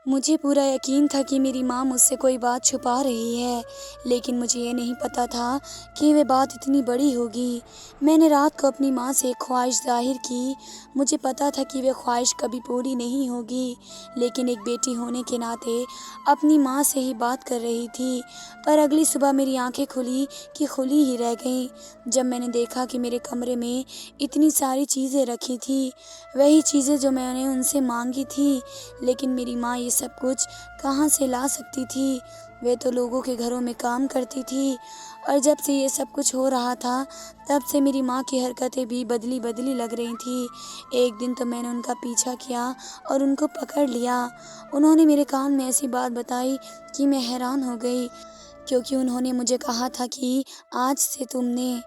मुझे पूरा यकीन था कि मेरी माँ मुझसे कोई बात छुपा रही है, लेकिन मुझे ये नहीं पता था कि वह बात इतनी बड़ी होगी। मैंने रात को अपनी माँ से एक ख्वाहिश ज़ाहिर की। मुझे पता था कि वह ख्वाहिश कभी पूरी नहीं होगी, लेकिन एक बेटी होने के नाते अपनी माँ से ही बात कर रही थी। पर अगली सुबह मेरी आँखें खुली कि खुली ही रह गईं, जब मैंने देखा कि मेरे कमरे में इतनी सारी चीज़ें रखी थी, वही चीज़ें जो मैंने उनसे माँगी थी। लेकिन मेरी माँ ये सब कुछ कहाँ से ला सकती थी? वे तो लोगों के घरों में काम करती थी, और जब से ये सब कुछ हो रहा था, तब से मेरी माँ की हरकतें भी बदली-बदली लग रही थी। एक दिन तो मैंने उनका पीछा किया और उनको पकड़ लिया। उन्होंने मेरे कान में ऐसी बात बताई कि मैं हैरान हो गई, क्योंकि उन्होंने मुझे कहा था कि आज से तुमने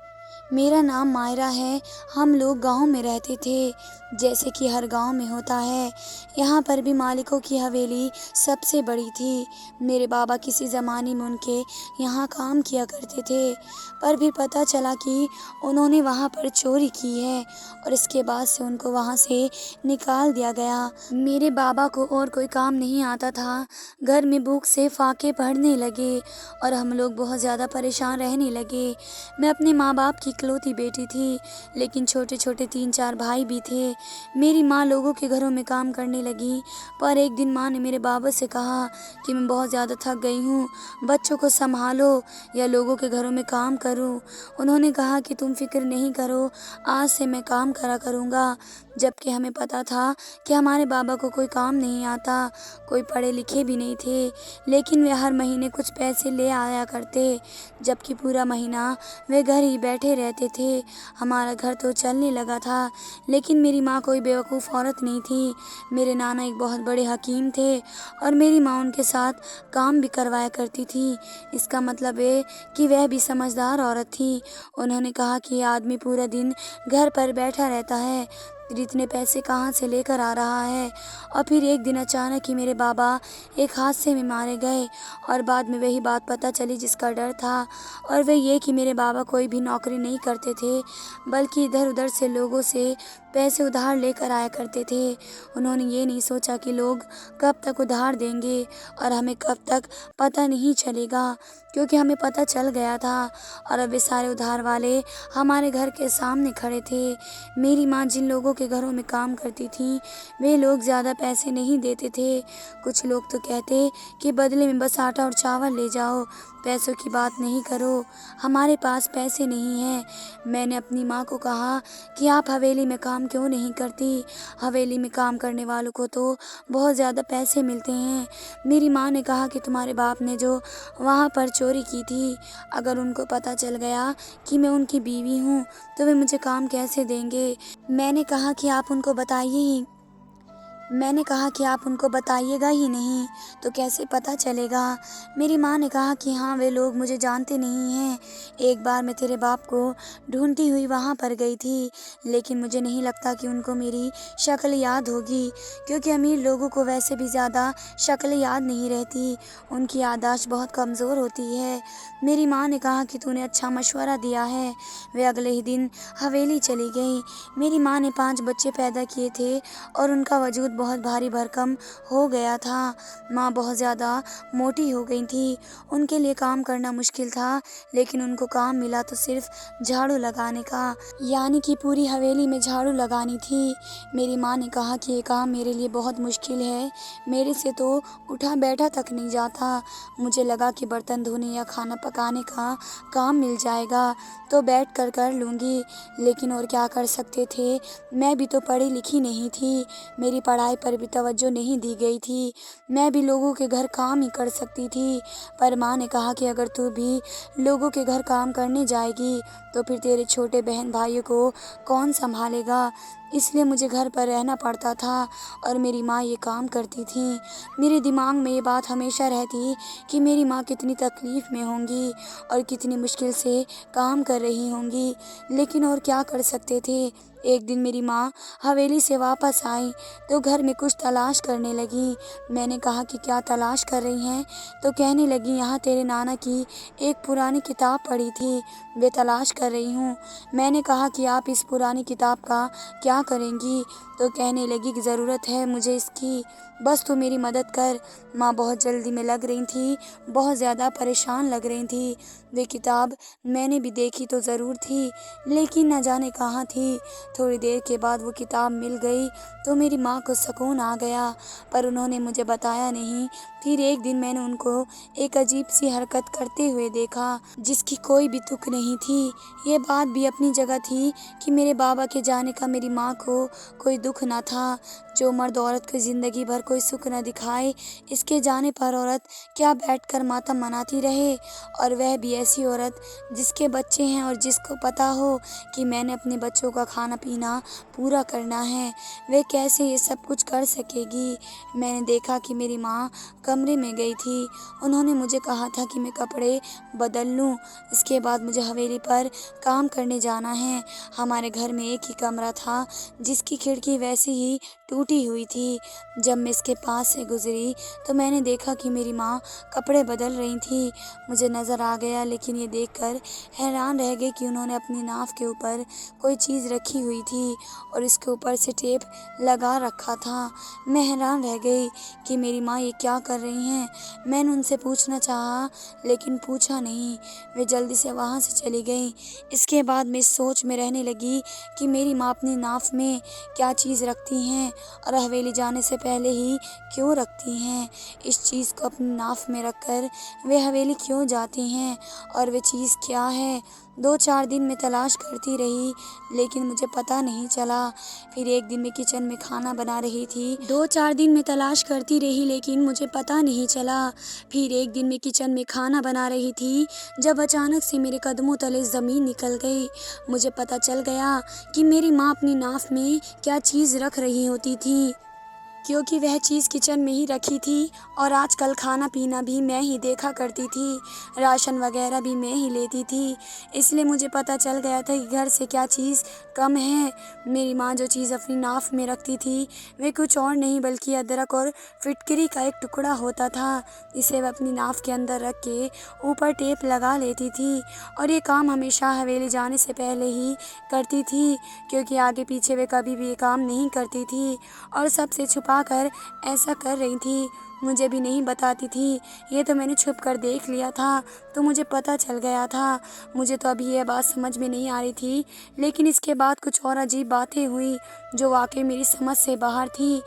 मेरा नाम मायरा है। हम लोग गाँव में रहते थे, जैसे कि हर गाँव में होता है। यहाँ पर भी मालिकों की हवेली सबसे बड़ी थी। मेरे बाबा किसी ज़माने में उनके यहाँ काम किया करते थे, पर फिर पता चला कि उन्होंने वहाँ पर चोरी की है, और इसके बाद से उनको वहाँ से निकाल दिया गया। मेरे बाबा को और कोई काम नहीं आता था। घर में भूख से फाके पड़ने लगे और हम लोग बहुत ज़्यादा परेशान रहने लगे। मैं अपने माँ बाप की इकलौती बेटी थी, लेकिन छोटे-छोटे 3-4 भाई भी थे। मेरी माँ लोगों के घरों में काम करने लगी, पर एक दिन माँ ने मेरे बाबा से कहा कि मैं बहुत ज़्यादा थक गई हूँ, बच्चों को संभालो या लोगों के घरों में काम करूँ। उन्होंने कहा कि तुम फ़िक्र नहीं करो, आज से मैं काम करा करूँगा। जबकि हमें पता था कि हमारे बाबा को कोई काम नहीं आता, कोई पढ़े लिखे भी नहीं थे, लेकिन वे हर महीने कुछ पैसे ले आया करते, जबकि पूरा महीना वे घर ही बैठे रहते थे। हमारा घर तो चलने लगा था, लेकिन मेरी माँ कोई बेवकूफ़ औरत नहीं थी। मेरे नाना एक बहुत बड़े हकीम थे, और मेरी माँ उनके साथ काम भी करवाया करती थी। इसका मतलब है कि वह भी समझदार औरत थी। उन्होंने कहा कि ये आदमी पूरा दिन घर पर बैठा रहता है, फिर इतने पैसे कहाँ से लेकर आ रहा है। और फिर एक दिन अचानक ही मेरे बाबा एक हादसे में मारे गए, और बाद में वही बात पता चली जिसका डर था, और वह ये कि मेरे बाबा कोई भी नौकरी नहीं करते थे, बल्कि इधर-उधर से लोगों से पैसे उधार लेकर आया करते थे। उन्होंने ये नहीं सोचा कि लोग कब तक उधार देंगे और हमें कब तक पता नहीं चलेगा, क्योंकि हमें पता चल गया था, और अब वे सारे उधार वाले हमारे घर के सामने खड़े थे। मेरी माँ जिन लोगों के घरों में काम करती थी, वे लोग ज़्यादा पैसे नहीं देते थे। कुछ लोग तो कहते कि बदले में बस आटा और चावल ले जाओ, पैसों की बात नहीं करो, हमारे पास पैसे नहीं हैं। मैंने अपनी माँ को कहा कि आप हवेली में काम क्यों नहीं करती? हवेली में काम करने वालों को तो बहुत ज़्यादा पैसे मिलते हैं। मेरी माँ ने कहा कि तुम्हारे बाप ने जो वहाँ पर चोरी की थी, अगर उनको पता चल गया कि मैं उनकी बीवी हूँ, तो वे मुझे काम कैसे देंगे? मैंने कहा कि आप उनको बताइएगा ही नहीं, तो कैसे पता चलेगा? मेरी माँ ने कहा कि हाँ, वे लोग मुझे जानते नहीं हैं। एक बार मैं तेरे बाप को ढूंढती हुई वहाँ पर गई थी, लेकिन मुझे नहीं लगता कि उनको मेरी शक्ल याद होगी, क्योंकि अमीर लोगों को वैसे भी ज़्यादा शक्ल याद नहीं रहती, उनकी याददाश्त बहुत कमज़ोर होती है। मेरी माँ ने कहा कि तूने अच्छा मशवरा दिया है। वे अगले ही दिन हवेली चली गई। मेरी माँ ने 5 बच्चे पैदा किए थे, और उनका वजूद बहुत भारी भरकम हो गया था। माँ बहुत ज़्यादा मोटी हो गई थी। उनके लिए काम करना मुश्किल था, लेकिन उनको काम मिला तो सिर्फ झाड़ू लगाने का, यानी कि पूरी हवेली में झाड़ू लगानी थी। मेरी माँ ने कहा कि ये काम मेरे लिए बहुत मुश्किल है, मेरे से तो उठा बैठा तक नहीं जाता। मुझे लगा कि बर्तन धोने या खाना पकाने का काम मिल जाएगा तो बैठ कर कर लूँगी, लेकिन और क्या कर सकते थे, मैं भी तो पढ़ी लिखी नहीं थी, मेरी पढ़ाई पर भी तवज्जो नहीं दी गई थी, मैं भी लोगों के घर काम ही कर सकती थी। पर माँ ने कहा कि अगर तू भी लोगों के घर काम करने जाएगी, तो फिर तेरे छोटे बहन भाइयों को कौन संभालेगा? इसलिए मुझे घर पर रहना पड़ता था, और मेरी माँ ये काम करती थी। मेरे दिमाग में ये बात हमेशा रहती कि मेरी माँ कितनी तकलीफ़ में होंगी और कितनी मुश्किल से काम कर रही होंगी, लेकिन और क्या कर सकते थे। एक दिन मेरी माँ हवेली से वापस आई तो घर में कुछ तलाश करने लगी। मैंने कहा कि क्या तलाश कर रही हैं? तो कहने लगी, यहाँ तेरे नाना की एक पुरानी किताब पड़ी थी, वे तलाश कर रही हूँ। मैंने कहा कि आप इस पुरानी किताब का क्या करेंगी? तो कहने लगी कि ज़रूरत है मुझे इसकी, बस तू मेरी मदद कर। माँ बहुत जल्दी में लग रही थी, बहुत ज़्यादा परेशान लग रही थी। वे किताब मैंने भी देखी तो ज़रूर थी, लेकिन न जाने कहाँ थी। थोड़ी देर के बाद वो किताब मिल गई तो मेरी माँ को सुकून आ गया, पर उन्होंने मुझे बताया नहीं। फिर एक दिन मैंने उनको एक अजीब सी हरकत करते हुए देखा, जिसकी कोई भी तुक नहीं थी। ये बात भी अपनी जगह थी कि मेरे बाबा के जाने का मेरी माँ को कोई दुख न था। जो मर्द औरत को ज़िंदगी भर कोई सुख न दिखाए, इसके जाने पर औरत क्या बैठकर मातम मनाती रहे, और वह भी ऐसी औरत जिसके बच्चे हैं और जिसको पता हो कि मैंने अपने बच्चों का खाना पीना पूरा करना है, वह कैसे ये सब कुछ कर सकेगी। मैंने देखा कि मेरी माँ कमरे में गई थी। उन्होंने मुझे कहा था कि मैं कपड़े बदल लूँ, इसके बाद मुझे हवेली पर काम करने जाना है। हमारे घर में एक ही कमरा था जिसकी खिड़की वैसे ही टूटी हुई थी। जब मैं इसके पास से गुजरी तो मैंने देखा कि मेरी माँ कपड़े बदल रही थी। मुझे नज़र आ गया, लेकिन ये देखकर हैरान रह गई कि उन्होंने अपनी नाव के ऊपर कोई चीज़ रखी हुई थी और इसके ऊपर से टेप लगा रखा था। मैं हैरान रह गई कि मेरी माँ ये क्या कर रही हैं। मैंने उनसे पूछना चाहा, लेकिन पूछा नहीं। वे जल्दी से वहाँ से चली गई। इसके बाद मैं इस सोच में रहने लगी कि मेरी माँ अपनी नाव में क्या चीज़ रखती हैं और हवेली जाने से पहले ही क्यों रखती हैं। इस चीज़ को अपनी नाव में रखकर वे हवेली क्यों जाती हैं और वे चीज़ क्या है। 2-4 दिन मैं तलाश करती रही, लेकिन मुझे पता नहीं चला। फिर एक दिन मैं किचन में खाना बना रही थी। 2-4 दिन मैं तलाश करती रही, लेकिन मुझे पता नहीं चला। फिर एक दिन मैं किचन में खाना बना रही थी, जब अचानक से मेरे कदमों तले ज़मीन निकल गई। मुझे पता चल गया कि मेरी माँ अपनी नाव में क्या चीज़ रख रही होती थी, क्योंकि वह चीज़ किचन में ही रखी थी और आजकल खाना पीना भी मैं ही देखा करती थी, राशन वगैरह भी मैं ही लेती थी। इसलिए मुझे पता चल गया था कि घर से क्या चीज़ कम है। मेरी माँ जो चीज़ अपनी नाव में रखती थी वे कुछ और नहीं बल्कि अदरक और फिटकरी का एक टुकड़ा होता था। इसे वह अपनी नाव के अंदर रख के ऊपर टेप लगा लेती थी और ये काम हमेशा हवेली जाने से पहले ही करती थी, क्योंकि आगे पीछे वे कभी भी ये काम नहीं करती थी और सबसे छुपा कर ऐसा कर रही थी। मुझे भी नहीं बताती थी, ये तो मैंने छुप कर देख लिया था तो मुझे पता चल गया था। मुझे तो अभी यह बात समझ में नहीं आ रही थी, लेकिन इसके बाद कुछ और अजीब बातें हुई जो वाकई मेरी समझ से बाहर थी।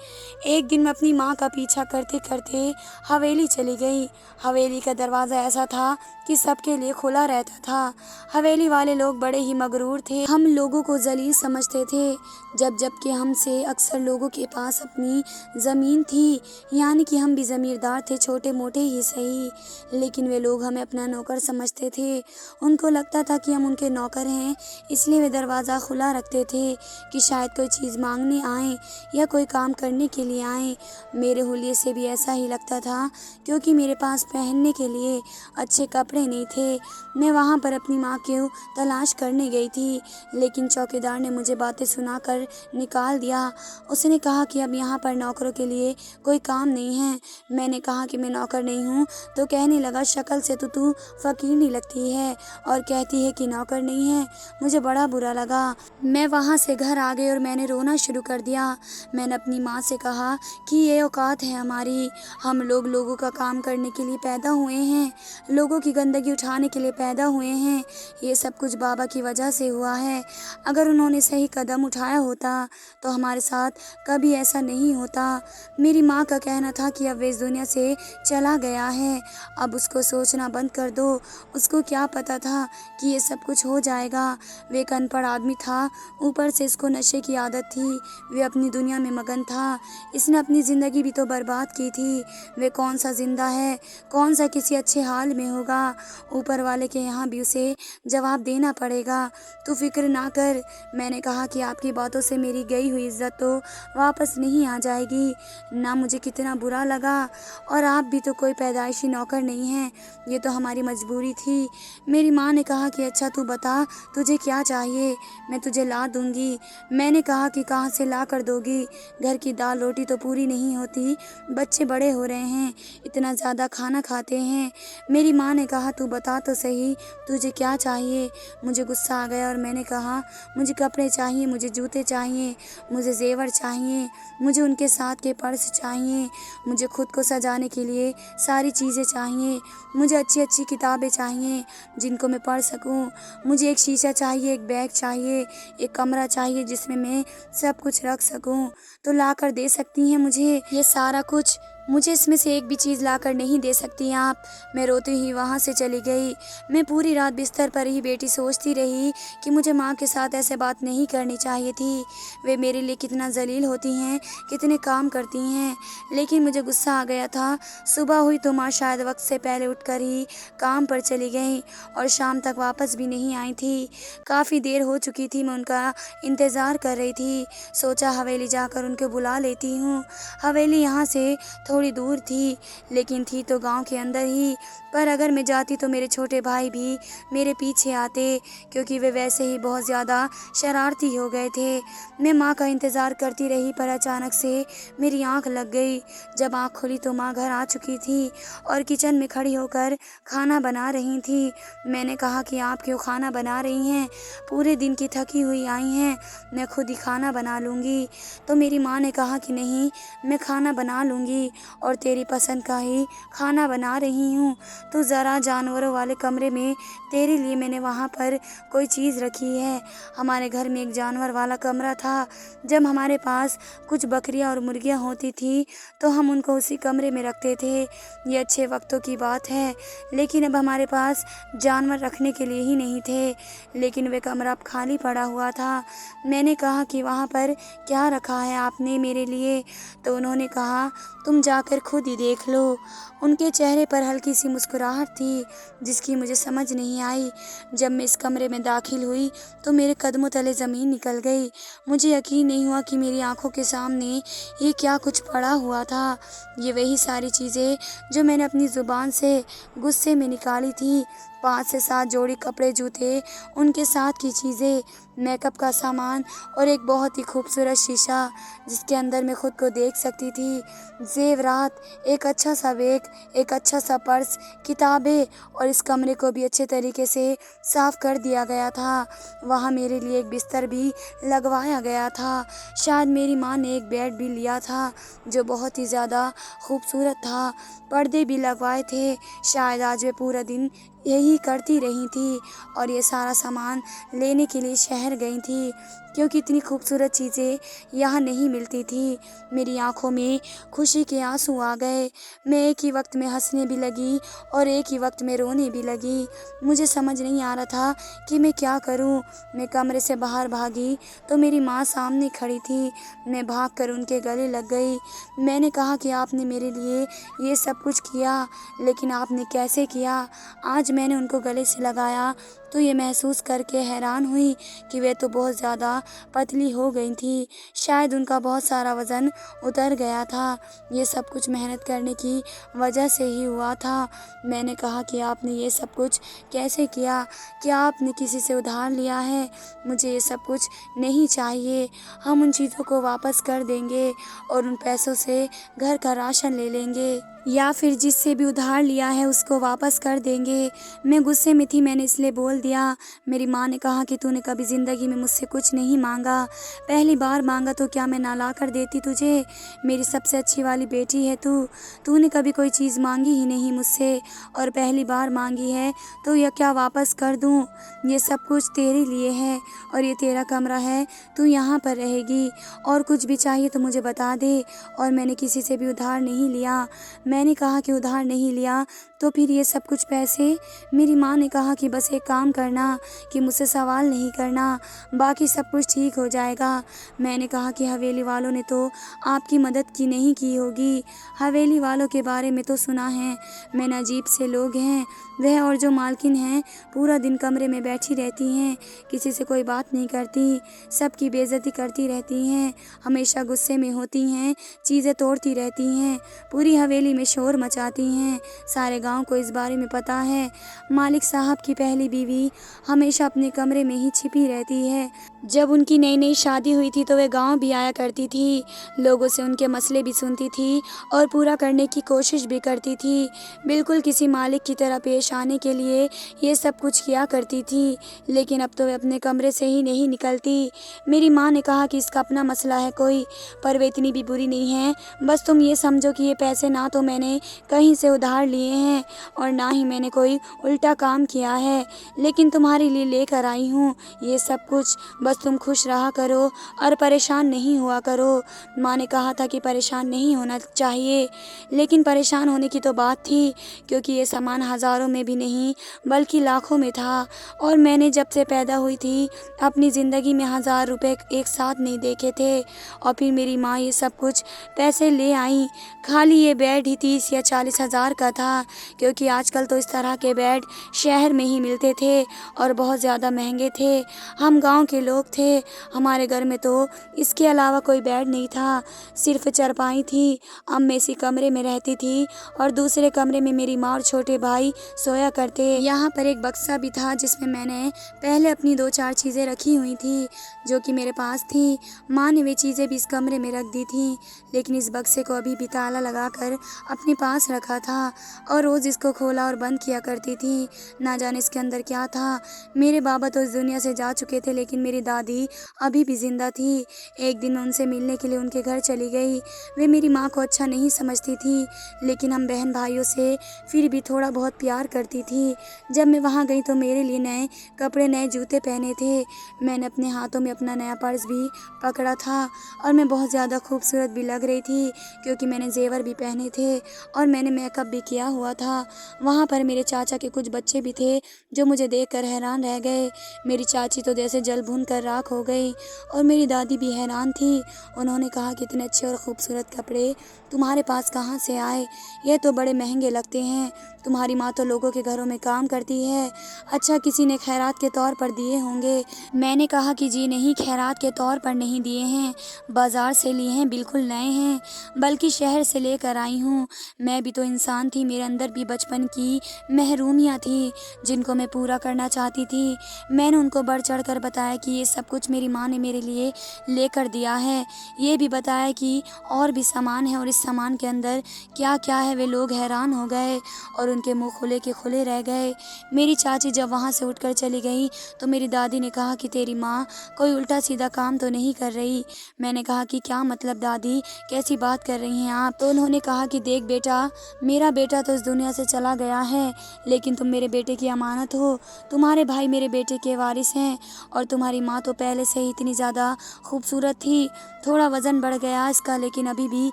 एक दिन मैं अपनी माँ का पीछा करते करते हवेली चली गई। हवेली का दरवाज़ा ऐसा था कि सबके लिए खुला रहता था। हवेली वाले लोग बड़े ही मगरूर थे, हम लोगों को जलील समझते थे, जबकि हमसे अक्सर लोगों के पास अपनी ज़मीन थी, यानी कि हम भी ज़मींदार थे, छोटे मोटे ही सही, लेकिन वे लोग हमें अपना नौकर समझते थे। उनको लगता था कि हम उनके नौकर हैं, इसलिए वे दरवाज़ा खुला रखते थे कि शायद कोई चीज़ मांगने आए या कोई काम करने के लिए आए। मेरे हुलिये से भी ऐसा ही लगता था, क्योंकि मेरे पास पहनने के लिए अच्छे कपड़े नहीं थे। मैं वहाँ पर अपनी माँ को तलाश करने गई थी, लेकिन चौकीदार ने मुझे बातें सुनाकर निकाल दिया। उसने कहा कि अब यहाँ पर नौकरों के लिए कोई काम नहीं है। मैंने कहा कि मैं नौकर नहीं हूँ, तो कहने लगा शक्ल से तो तू फ़कीर नहीं लगती है और कहती है कि नौकर नहीं है। मुझे बड़ा बुरा लगा। मैं वहाँ से घर आ गई और मैंने रोना शुरू कर दिया। मैंने अपनी माँ से कहा कि ये औकात है हमारी, हम लोग लोगों का काम करने के लिए पैदा हुए हैं, लोगों की गंदगी उठाने के लिए पैदा हुए हैं। ये सब कुछ बाबा की वजह से हुआ है। अगर उन्होंने सही कदम उठाया होता तो हमारे साथ कभी ऐसा नहीं होता। मेरी माँ का कहना था कि अब वे इस दुनिया से चला गया है, अब उसको सोचना बंद कर दो। उसको क्या पता था कि ये सब कुछ हो जाएगा। वे एक अनपढ़ आदमी था, ऊपर से इसको नशे की आदत थी। वे अपनी दुनिया में मगन था, इसने अपनी ज़िंदगी भी तो बर्बाद की थी। वे कौन सा जिंदा है, कौन सा किसी अच्छे हाल में होगा। ऊपर वाले के यहाँ भी उसे जवाब देना पड़ेगा। तू फिक्र ना कर। मैंने कहा कि आपकी बातों से मेरी गई हुई इज्जत तो वापस नहीं आ जाएगी। ना मुझे कितना बुरा लगा होगा, और आप भी तो कोई पैदाइशी नौकर नहीं हैं, ये तो हमारी मजबूरी थी। मेरी माँ ने कहा कि अच्छा तू बता तुझे क्या चाहिए, मैं तुझे ला दूँगी। मैंने कहा कि कहाँ से ला कर दोगी, घर की दाल रोटी तो पूरी नहीं होती, बच्चे बड़े हो रहे हैं, इतना ज़्यादा खाना खाते हैं। मेरी माँ ने कहा तू बता तो सही तुझे क्या चाहिए। मुझे गुस्सा आ गया और मैंने कहा मुझे कपड़े चाहिए, मुझे जूते चाहिए, मुझे ज़ेवर चाहिए, मुझे उनके साथ के पर्स चाहिए, मुझे खुद को सजाने के लिए सारी चीज़ें चाहिए, मुझे अच्छी-अच्छी किताबें चाहिए जिनको मैं पढ़ सकूं, मुझे एक शीशा चाहिए, एक बैग चाहिए, एक कमरा चाहिए जिसमें मैं सब कुछ रख सकूं। तो ला कर दे सकती हैं मुझे ये सारा कुछ? मुझे इसमें से एक भी चीज़ लाकर नहीं दे सकती आप। मैं रोती ही वहाँ से चली गई। मैं पूरी रात बिस्तर पर ही बेटी सोचती रही कि मुझे माँ के साथ ऐसे बात नहीं करनी चाहिए थी। वे मेरे लिए कितना ज़लील होती हैं, कितने काम करती हैं। लेकिन मुझे गुस्सा आ गया था। सुबह हुई तो माँ शायद वक्त से पहले उठकर ही काम पर चली गईं और शाम तक वापस भी नहीं आई थी। काफ़ी देर हो चुकी थी, मैं उनका इंतज़ार कर रही थी। सोचा हवेली जाकर उनको बुला लेती हूँ। हवेली यहाँ से थोड़ी दूर थी, लेकिन थी तो गांव के अंदर ही। पर अगर मैं जाती तो मेरे छोटे भाई भी मेरे पीछे आते, क्योंकि वे वैसे ही बहुत ज़्यादा शरारती हो गए थे। मैं माँ का इंतज़ार करती रही, पर अचानक से मेरी आँख लग गई। जब आँख खुली तो माँ घर आ चुकी थी और किचन में खड़ी होकर खाना बना रही थी। मैंने कहा कि आप क्यों खाना बना रही हैं? पूरे दिन की थकी हुई आई हैं, मैं खुद ही खाना बना लूँगी। तो मेरी माँ ने कहा कि नहीं, मैं खाना बना लूँगी और तेरी पसंद का ही खाना बना रही हूँ। तो ज़रा जानवरों वाले कमरे में तेरे लिए मैंने वहाँ पर कोई चीज़ रखी है। हमारे घर में एक जानवर वाला कमरा था। जब हमारे पास कुछ बकरियाँ और मुर्गियाँ होती थी तो हम उनको उसी कमरे में रखते थे। ये अच्छे वक्तों की बात है, लेकिन अब हमारे पास जानवर रखने के लिए ही नहीं थे। लेकिन वे कमरा अब खाली पड़ा हुआ था। मैंने कहा कि वहाँ पर क्या रखा है आपने मेरे लिए? तो उन्होंने कहा तुम जाकर खुद ही देख लो। उनके चेहरे पर हल्की सी मुस्कुराहट थी जिसकी मुझे समझ नहीं आई। जब मैं इस कमरे में दाखिल हुई तो मेरे कदमों तले ज़मीन निकल गई। मुझे यकीन नहीं हुआ कि मेरी आंखों के सामने ये क्या कुछ पड़ा हुआ था। ये वही सारी चीज़ें जो मैंने अपनी ज़ुबान से गुस्से में निकाली थी। 5 से 7 जोड़ी कपड़े, जूते, उनके साथ की चीज़ें, मेकअप का सामान और एक बहुत ही खूबसूरत शीशा जिसके अंदर मैं खुद को देख सकती थी। ज़ेवरात, एक अच्छा सा बैग, एक अच्छा सा पर्स, किताबें, और इस कमरे को भी अच्छे तरीके से साफ़ कर दिया गया था। वहाँ मेरे लिए एक बिस्तर भी लगवाया गया था। शायद मेरी माँ ने एक बेड भी लिया था जो बहुत ही ज़्यादा खूबसूरत था। पर्दे भी लगवाए थे। शायद आज वे पूरा दिन यही करती रही थी और ये सारा सामान लेने के लिए शहर गई थी, क्योंकि इतनी खूबसूरत चीज़ें यहाँ नहीं मिलती थी। मेरी आंखों में खुशी के आंसू आ गए। मैं एक ही वक्त में हंसने भी लगी और एक ही वक्त में रोने भी लगी। मुझे समझ नहीं आ रहा था कि मैं क्या करूं। मैं कमरे से बाहर भागी तो मेरी माँ सामने खड़ी थी। मैं भागकर उनके गले लग गई। मैंने कहा कि आपने मेरे लिए ये सब कुछ किया, लेकिन आपने कैसे किया? आज मैंने उनको गले से लगाया तो ये महसूस करके हैरान हुई कि वे तो बहुत ज़्यादा पतली हो गई थी। शायद उनका बहुत सारा वज़न उतर गया था। ये सब कुछ मेहनत करने की वजह से ही हुआ था। मैंने कहा कि आपने ये सब कुछ कैसे किया? क्या आपने किसी से उधार लिया है? मुझे ये सब कुछ नहीं चाहिए। हम उन चीज़ों को वापस कर देंगे और उन पैसों से घर का राशन ले लेंगे, या फिर जिससे भी उधार लिया है उसको वापस कर देंगे। मैं गुस्से में थी, मैंने इसलिए बोल दिया। मेरी माँ ने कहा कि तूने कभी ज़िंदगी में मुझसे कुछ नहीं मांगा, पहली बार मांगा तो क्या मैं ना ला कर देती तुझे? मेरी सबसे अच्छी वाली बेटी है तू। तूने कभी कोई चीज़ मांगी ही नहीं मुझसे और पहली बार मांगी है तो यह क्या वापस कर दूँ? ये सब कुछ तेरे लिए है और ये तेरा कमरा है, तू यहाँ पर रहेगी। और कुछ भी चाहिए तो मुझे बता दे। और मैंने किसी से भी उधार नहीं लिया। मैंने कहा कि उधार नहीं लिया तो फिर ये सब कुछ पैसे? मेरी माँ ने कहा कि बस एक काम काम करना कि मुझसे सवाल नहीं करना, बाकी सब कुछ ठीक हो जाएगा। मैंने कहा कि हवेली वालों ने तो आपकी मदद की नहीं की होगी। हवेली वालों के बारे में तो सुना है, मैंने अजीब से लोग हैं। वह और जो मालकिन हैं पूरा दिन कमरे में बैठी रहती हैं, किसी से कोई बात नहीं करती, सबकी बेइज्जती करती रहती हैं, हमेशा गुस्से में होती हैं, चीज़ें तोड़ती रहती हैं, पूरी हवेली में शोर मचाती हैं। सारे गांव को इस बारे में पता है। मालिक साहब की पहली बीवी हमेशा अपने कमरे में ही छिपी रहती है। जब उनकी नई नई शादी हुई थी तो वह गांव भी आया करती थी, लोगों से उनके मसले भी सुनती थी और पूरा करने की कोशिश भी करती थी। बिल्कुल किसी मालिक की तरह पेश आने के लिए ये सब कुछ किया करती थी, लेकिन अब तो वह अपने कमरे से ही नहीं निकलती। मेरी माँ ने कहा कि इसका अपना मसला है कोई, पर वे इतनी भी बुरी नहीं है। बस तुम ये समझो कि ये पैसे ना तो मैंने कहीं से उधार लिए हैं और ना ही मैंने कोई उल्टा काम किया है, लेकिन तुम्हारे लिए लेकर आई हूँ ये सब कुछ। बस तुम खुश रहा करो और परेशान नहीं हुआ करो। माँ ने कहा था कि परेशान नहीं होना चाहिए, लेकिन परेशान होने की तो बात थी, क्योंकि ये सामान हज़ारों में भी नहीं बल्कि लाखों में था। और मैंने जब से पैदा हुई थी अपनी ज़िंदगी में 1000 रुपये एक साथ नहीं देखे थे। और फिर मेरी माँ ये सब कुछ पैसे ले आई। खाली ये बेड ही 30 या 40 हज़ार का था, क्योंकि आजकल तो इस तरह के बेड शहर में ही मिलते थे और बहुत ज़्यादा महंगे थे। हम गांव के लोग थे, हमारे घर में तो इसके अलावा कोई बेड नहीं था, सिर्फ चारपाई थी। अब मैं इसी कमरे में रहती थी और दूसरे कमरे में मेरी माँ और छोटे भाई सोया करते। यहाँ पर एक बक्सा भी था जिसमें मैंने पहले अपनी 2-4 चीज़ें रखी हुई थी जो कि मेरे पास थी। माँ ने वे चीज़ें भी इस कमरे में रख दी थी, लेकिन इस बक्से को अभी भी ताला लगाकर अपने पास रखा था और रोज़ इसको खोला और बंद किया करती थी। ना जाने इसके अंदर क्या था। मेरे बाबा तो इस दुनिया से जा चुके थे, लेकिन मेरी दादी अभी भी जिंदा थी। एक दिन मैं उनसे मिलने के लिए उनके घर चली गई। वे मेरी माँ को अच्छा नहीं समझती थी, लेकिन हम बहन भाइयों से फिर भी थोड़ा बहुत प्यार करती थी। जब मैं वहाँ गई तो मेरे लिए नए कपड़े, नए जूते पहने थे। मैंने अपने हाथों में अपना नया पर्स भी पकड़ा था और मैं बहुत ज़्यादा खूबसूरत भी लग रही थी, क्योंकि मैंने जेवर भी पहने थे और मैंने मेकअप भी किया हुआ था। वहाँ पर मेरे चाचा के कुछ बच्चे भी थे जो मुझे देखकर हैरान रह गए। मेरी चाची तो जैसे जल भून कर राख हो गई और मेरी दादी भी हैरान थी। उन्होंने कहा कि इतने अच्छे और ख़ूबसूरत कपड़े तुम्हारे पास कहाँ से आए? ये तो बड़े महंगे लगते हैं। तुम्हारी माँ तो लोगों के घरों में काम करती है। अच्छा, किसी ने खैरात के तौर पर दिए होंगे। मैंने कहा कि जी नहीं, खैरात के तौर पर नहीं दिए हैं, बाज़ार से लिए हैं, बिल्कुल नए हैं, बल्कि शहर से लेकर आई हूँ। मैं भी तो इंसान थी, मेरे अंदर भी बचपन की महरूमियाँ थी जिनको मैं पूरा करना चाहती थी। मैंने उनको बढ़ चढ़ कर बताया कि ये सब कुछ मेरी माँ ने मेरे लिए लेकर दिया है। ये भी बताया कि और भी सामान है और इस सामान के अंदर क्या क्या है। वे लोग हैरान हो गए और उनके मुंह खुले के खुले रह गए। मेरी चाची जब वहाँ से उठकर चली गई तो मेरी दादी ने कहा कि तेरी माँ कोई उल्टा सीधा काम तो नहीं कर रही। मैंने कहा कि क्या मतलब दादी, कैसी बात कर रही हैं आप? तो उन्होंने कहा कि देख बेटा, मेरा बेटा तो इस दुनिया से चला गया है, लेकिन तुम मेरे बेटे की अमानत हो। तुम्हारे भाई मेरे बेटे के वारिस हैं और तुम्हारी माँ तो पहले से ही इतनी ज़्यादा खूबसूरत थी। थोड़ा वज़न बढ़ गया इसका, लेकिन अभी भी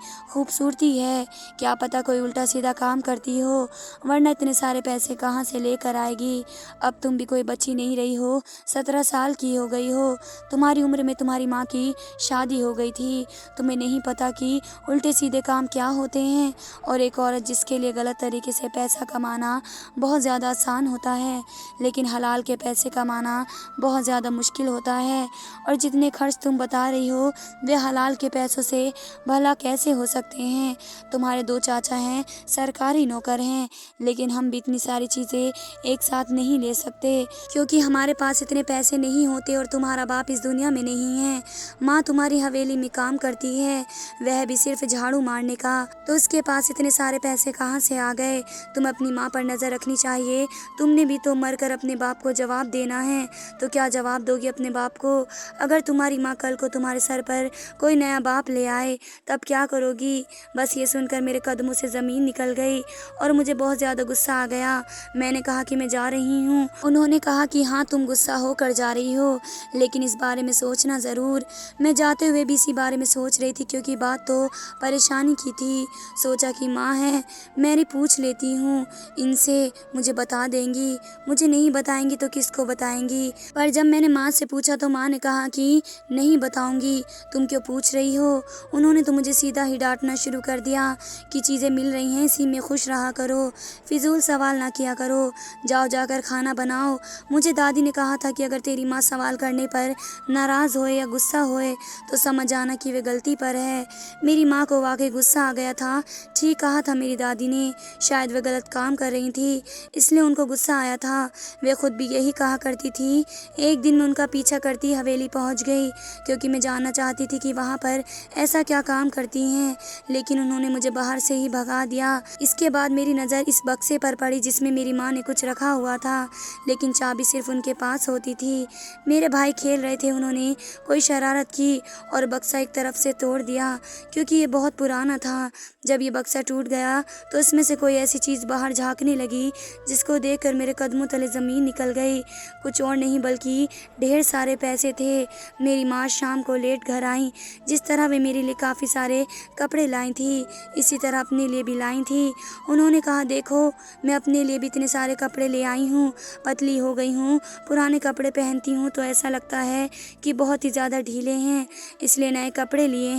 खूबसूरती है। क्या पता कोई उल्टा सीधा काम करती हो, वरना इतने सारे पैसे कहाँ से लेकर आएगी? अब तुम भी कोई बच्ची नहीं रही हो, 17 साल की हो गई हो। तुम्हारी उम्र में तुम्हारी माँ की शादी हो गई थी। तुम्हें नहीं पता कि उल्टे सीधे काम क्या होते हैं। और एक औरत जिसके लिए गलत तरीके से पैसा कमाना बहुत ज़्यादा आसान होता है, लेकिन हलाल के पैसे कमाना बहुत ज़्यादा मुश्किल होता है। और जितने खर्च तुम बता रही हो वे हलाल के पैसों से भला कैसे हो सकते हैं? तुम्हारे 2 चाचा हैं, सरकारी नौकर हैं, लेकिन हम भी इतनी सारी चीज़ें एक साथ नहीं ले सकते, क्योंकि हमारे पास इतने पैसे नहीं होते और तुम्हारा बाप इस दुनिया में नहीं है। माँ तुम्हारी हवेली में काम करती है, वह भी सिर्फ झाड़ू मारने का, तो उसके पास इतने सारे पैसे कहाँ से आ गए? तुम अपनी माँ पर नज़र रखनी चाहिए। तुमने भी तो मरकर अपने बाप को जवाब देना है, तो क्या जवाब दोगी अपने बाप को? अगर तुम्हारी माँ कल को तुम्हारे सर पर कोई नया बाप ले आए तब क्या करोगी? बस ये सुनकर मेरे कदमों से ज़मीन निकल गई और मुझे बहुत ज़्यादा गुस्सा आ गया। मैंने कहा कि मैं जा रही हूँ। उन्होंने कहा कि हाँ, तुम गुस्सा होकर जा रही हो, लेकिन इस बारे में सोचना ज़रूर। मैं जाते हुए भी इसी बारे में सोच रही थी, क्योंकि बात तो परेशानी की थी। सोचा कि माँ है, मैं पूछ लेती हूँ इनसे, मुझे बता देंगी। मुझे नहीं नहीं बताएंगी तो किसको बताएंगी। पर जब मैंने माँ से पूछा तो माँ ने कहा कि नहीं बताऊंगी, तुम क्यों पूछ रही हो। उन्होंने तो मुझे सीधा ही डांटना शुरू कर दिया कि चीज़ें मिल रही हैं, इसी में खुश रहा करो, फिजूल सवाल ना किया करो, जाओ जाकर खाना बनाओ। मुझे दादी ने कहा था कि अगर तेरी माँ सवाल करने पर नाराज़ होए या गुस्सा होए तो समझ जाना कि वे गलती पर है। मेरी माँ को वाकई गुस्सा आ गया था। ठीक कहा था मेरी दादी ने, शायद वे गलत काम कर रही थी इसलिए उनको गुस्सा आया था। वे खुद भी यही कहा करती थी। एक दिन मैं उनका पीछा करती हवेली पहुंच गई क्योंकि मैं जानना चाहती थी कि वहां पर ऐसा क्या काम करती हैं, लेकिन उन्होंने मुझे बाहर से ही भगा दिया। इसके बाद मेरी नज़र इस बक्से पर पड़ी जिसमें मेरी माँ ने कुछ रखा हुआ था, लेकिन चाबी सिर्फ उनके पास होती थी। मेरे भाई खेल रहे थे, उन्होंने कोई शरारत की और बक्सा एक तरफ से तोड़ दिया क्योंकि ये बहुत पुराना था। जब ये बक्सा टूट गया तो इसमें से कोई ऐसी चीज़ बाहर झांकने लगी जिसको देखकर मेरे कदमों तले ज़मीन निकल गई। कुछ और नहीं बल्कि ढेर सारे पैसे थे। मेरी माँ शाम को लेट घर आई। जिस तरह वे मेरे लिए काफ़ी सारे कपड़े लाई थी, इसी तरह अपने लिए भी लाई थी। उन्होंने कहा, देखो मैं अपने लिए भी इतने सारे कपड़े ले आई हूँ, पतली हो गई हूँ, पुराने कपड़े पहनती हूँ तो ऐसा लगता है कि बहुत ही ज़्यादा ढीले हैं, इसलिए नए कपड़े लिए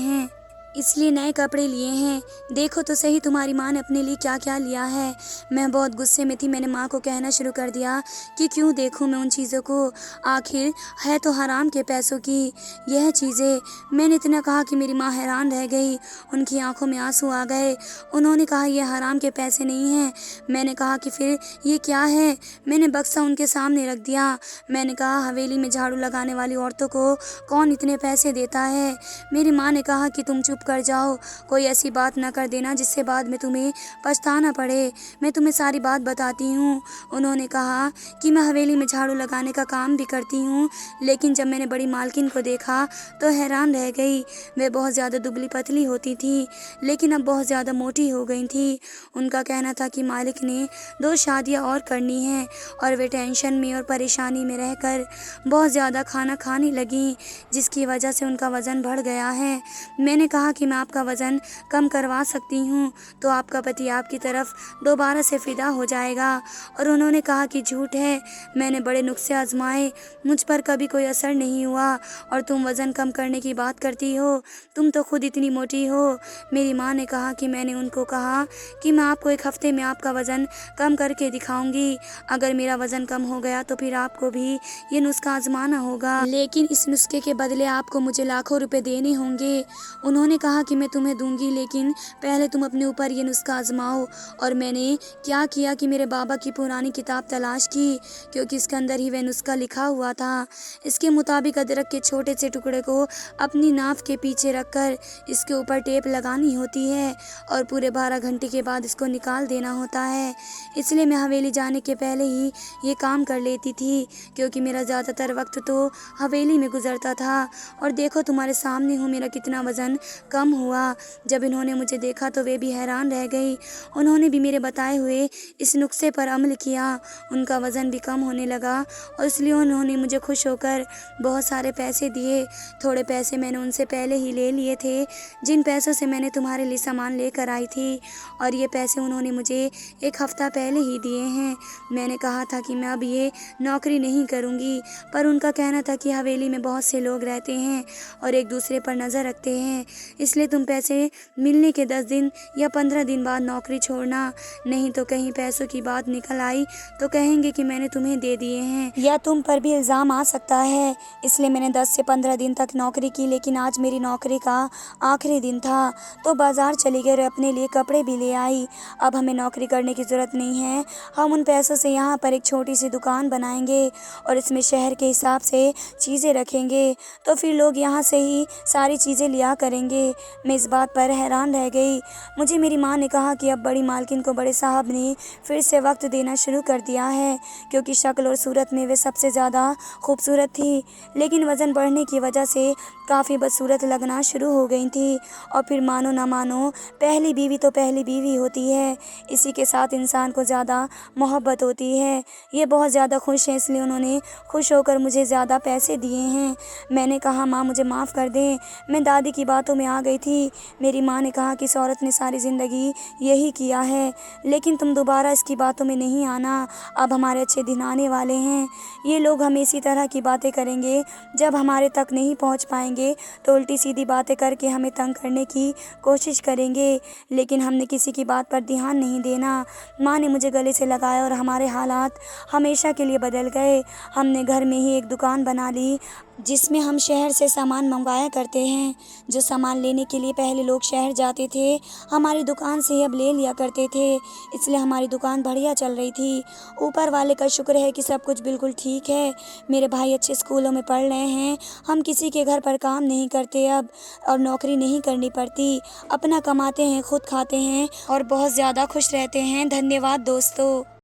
हैं। देखो तो सही तुम्हारी माँ ने अपने लिए क्या क्या लिया है। मैं बहुत गुस्से में थी। मैंने माँ को कहना शुरू कर दिया कि क्यों देखूँ मैं उन चीज़ों को, आखिर है तो हराम के पैसों की यह चीज़ें। मैंने इतना कहा कि मेरी माँ हैरान रह गई, उनकी आंखों में आंसू आ गए। उन्होंने कहा ये हराम के पैसे नहीं हैं। मैंने कहा कि फिर ये क्या है। मैंने बक्सा उनके सामने रख दिया। मैंने कहा हवेली में झाड़ू लगाने वाली औरतों को कौन इतने पैसे देता है। मेरी माँ ने कहा कि तुम चुप कर जाओ, कोई ऐसी बात न कर देना जिससे बाद में तुम्हें पछताना पड़े। मैं तुम्हें सारी बात बताती हूँ। उन्होंने कहा कि मैं हवेली में झाड़ू लगाने का काम भी करती हूँ, लेकिन जब मैंने बड़ी मालकिन को देखा तो हैरान रह गई। वे बहुत ज़्यादा दुबली पतली होती थी, लेकिन अब बहुत ज़्यादा मोटी हो गई थी। उनका कहना था कि मालिक ने 2 शादियाँ और करनी हैं और वे टेंशन में और परेशानी में रहकर बहुत ज़्यादा खाना खाने लगी, जिसकी वजह से उनका वज़न बढ़ गया है। मैंने कहा कि मैं आपका वज़न कम करवा सकती हूँ तो आपका पति आपकी तरफ दोबारा से फ़िदा हो जाएगा। और उन्होंने कहा कि झूठ है, मैंने बड़े नुस्खे आजमाए, मुझ पर कभी कोई असर नहीं हुआ और तुम वज़न कम करने की बात करती हो, तुम तो खुद इतनी मोटी हो। मेरी माँ ने कहा कि मैंने उनको कहा कि मैं आपको 1 हफ्ते में आपका वज़न कम करके दिखाऊंगी। अगर मेरा वज़न कम हो गया तो फिर आपको भी ये नुस्खा आजमाना होगा, लेकिन इस नुस्खे के बदले आपको मुझे लाखों रुपए देने होंगे। उन्होंने कहा कि मैं तुम्हें दूंगी, लेकिन पहले तुम अपने ऊपर ये नुस्खा आजमाओ। और मैंने क्या किया कि मेरे बाबा की पुरानी किताब तलाश की, क्योंकि इसके अंदर ही वह नुस्खा लिखा हुआ था। इसके मुताबिक अदरक के छोटे से टुकड़े को अपनी नाव के पीछे रखकर इसके ऊपर टेप लगानी होती है और पूरे 12 घंटे के बाद इसको निकाल देना होता है। इसलिए मैं हवेली जाने के पहले ही ये काम कर लेती थी, क्योंकि मेरा ज़्यादातर वक्त तो हवेली में गुजरता था। और देखो तुम्हारे सामने हूँ मेरा कितना वज़न कम हुआ। जब इन्होंने मुझे देखा तो वे भी हैरान रह गई। उन्होंने भी मेरे बताए हुए इस नुस्खे पर अमल किया। उनका वज़न भी कम होने लगा और इसलिए उन्होंने मुझे खुश होकर बहुत सारे पैसे दिए। थोड़े पैसे मैंने उनसे पहले ही ले लिए थे, जिन पैसों से मैंने तुम्हारे लिए सामान लेकर आई थी, और ये पैसे उन्होंने मुझे 1 हफ्ता पहले ही दिए हैं। मैंने कहा था कि मैं अब ये नौकरी नहीं करूँगी, पर उनका कहना था कि हवेली में बहुत से लोग रहते हैं और एक दूसरे पर नज़र रखते हैं, इसलिए तुम पैसे मिलने के 10 दिन या 15 दिन बाद नौकरी छोड़ना, नहीं तो कहीं पैसों की बात निकल आई तो कहेंगे कि मैंने तुम्हें दे दिए हैं या तुम पर भी इल्ज़ाम आ सकता है। इसलिए मैंने 10 से 15 दिन तक नौकरी की, लेकिन आज मेरी नौकरी का आखिरी दिन था तो बाज़ार चली गई और अपने लिए कपड़े भी ले आई। अब हमें नौकरी करने की ज़रूरत नहीं है, हम उन पैसों से यहाँ पर एक छोटी सी दुकान बनाएंगे और इसमें शहर के हिसाब से चीज़ें रखेंगे, तो फिर लोग यहाँ से ही सारी चीज़ें लिया करेंगे। मैं इस बात पर हैरान रह गई। मुझे मेरी माँ ने कहा कि अब बड़ी मालकिन को बड़े साहब ने फिर से वक्त देना शुरू कर दिया है, क्योंकि शक्ल और सूरत में वे सबसे ज़्यादा खूबसूरत थी, लेकिन वज़न बढ़ने की वजह से काफ़ी बदसूरत लगना शुरू हो गई थी। और फिर मानो ना मानो, पहली बीवी तो पहली बीवी होती है, इसी के साथ इंसान को ज़्यादा मोहब्बत होती है। ये बहुत ज़्यादा खुश हैं, इसलिए उन्होंने खुश होकर मुझे ज़्यादा पैसे दिए हैं। मैंने कहा माँ मुझे माफ़ कर दें, मैं दादी की बातों में आ गई थी। मेरी माँ ने कहा कि इस औरत ने सारी ज़िंदगी यही किया है, लेकिन तुम दोबारा इसकी बातों में नहीं आना, अब हमारे अच्छे दिन आने वाले हैं। ये लोग हमें इसी तरह की बातें करेंगे, जब हमारे तक नहीं पहुंच पाएंगे तो उल्टी सीधी बातें करके हमें तंग करने की कोशिश करेंगे, लेकिन हमने किसी की बात पर ध्यान नहीं देना। माँ ने मुझे गले से लगाया और हमारे हालात हमेशा के लिए बदल गए। हमने घर में ही एक दुकान बना ली, जिसमें हम शहर से सामान मंगवाया करते हैं। जो सामान लेने के लिए पहले लोग शहर जाते थे, हमारी दुकान से ही अब ले लिया करते थे, इसलिए हमारी दुकान बढ़िया चल रही थी। ऊपर वाले का शुक्र है कि सब कुछ बिल्कुल ठीक है। मेरे भाई अच्छे स्कूलों में पढ़ रहे हैं, हम किसी के घर पर काम नहीं करते अब, और नौकरी नहीं करनी पड़ती, अपना कमाते हैं, खुद खाते हैं और बहुत ज़्यादा खुश रहते हैं। धन्यवाद दोस्तों।